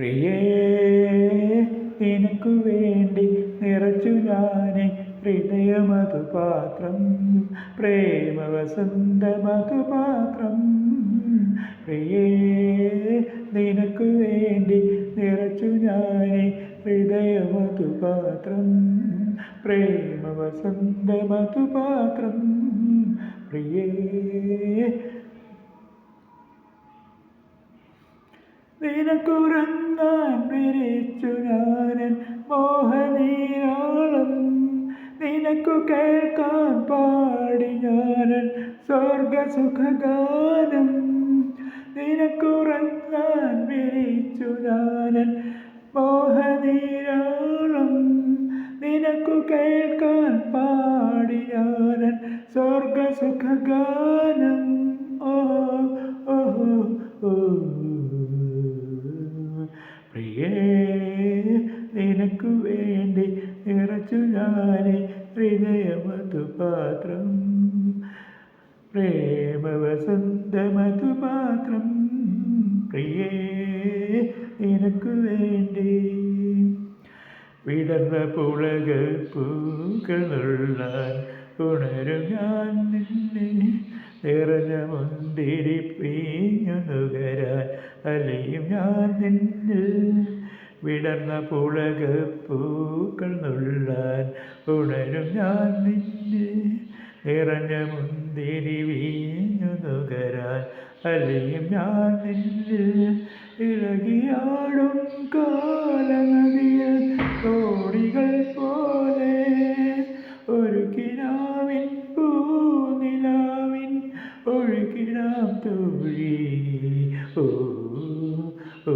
പ്രിയേ നിനക്കു വേണ്ടി നിറച്ചു ഞാനേ ഹൃദയമധുപാത്രം, പ്രേമവസന്തമധുപാത്രം. പ്രിയേ നിനക്കു വേണ്ടി നിറച്ചു ഞാനേ ഹൃദയമധുപാത്രം, പ്രേമവസന്തമധുപാത്രം. പ്രിയേ നിനക്കുറങ്ങാൻ വിരിച്ചു ഞാനൻ മോഹനീരാളം, നിനക്കു കേൾക്കാൻ പാടി ഞാനൻ സ്വർഗസുഖഗാനം. നിനക്കുറങ്ങാൻ വിരിച്ചു ഞാനൻ മോഹനീരാളം, നിനക്കു കേൾക്കാൻ പാടി ഞാനൻ സ്വർഗസുഖഗാനം. ഓ ഓ ഓ പ്രിയേ നിനക്കു വേണ്ടി നിറച്ചു ഞാനേ ഹൃദയമധുപാത്രം, പ്രേമവസന്തമധുപാത്രം. പ്രിയേ നിനക്കു വേണ്ടി വിടർന്ന പുളക പൂക്കൾ നുള്ളാൻ ഉണരും ഞാൻ നിന്നെ, നിറഞ്ഞ മുന്തിരി പീഞ്ഞു നുകരാൻ അലയും ഞാൻ നിന്നിൽ. വിടർന്ന പുളക പൂക്കൾ നുള്ളാൻ ഉണരും ഞാൻ നിന്നെ, നിറഞ്ഞ മുന്തിരി വീഞ്ഞു നുകരാൻ അലയും ഞാൻ നിന്നിൽ. ഇളകിയാടും കാലനദിയിൽ തോണികൾ പോലെ ഒരു കിനാവിൻ പൂനിലാവിൻ ഒഴുകിടാം തോഴി. ഓ ഓ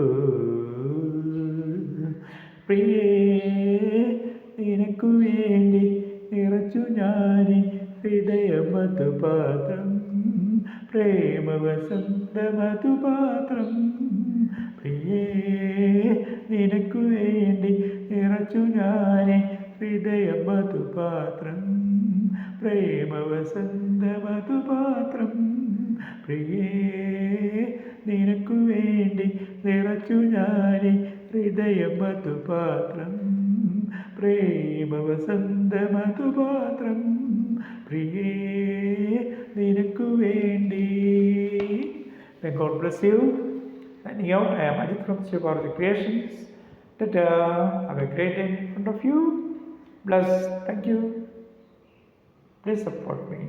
ഓ പ്രിയേ നിനക്കു വേണ്ടി നിറച്ചു ഞാനേ ഹൃദയമധുപാത്രം, പ്രേമവസന്തമധുപാത്രം. പ്രിയേ നിനക്കു വേണ്ടി നിറച്ചു ഞാനേ ഹൃദയമധുപാത്രം, പ്രേമവസന്തമധുപാത്രം. പ്രിയേ നിനക്കു വേണ്ടി നിറച്ചു ഞാനേ ഹൃദയമധുപാത്രം, പ്രേമവസന്തമധുപാത്രം. പ്രിയേ നിനക്കു വേണ്ടി. May God bless you. Signing out, I am Ajit from Shiva Bharati Creations. Ta-ta. Have a great day in front of you. Bless. Thank you. Please support me.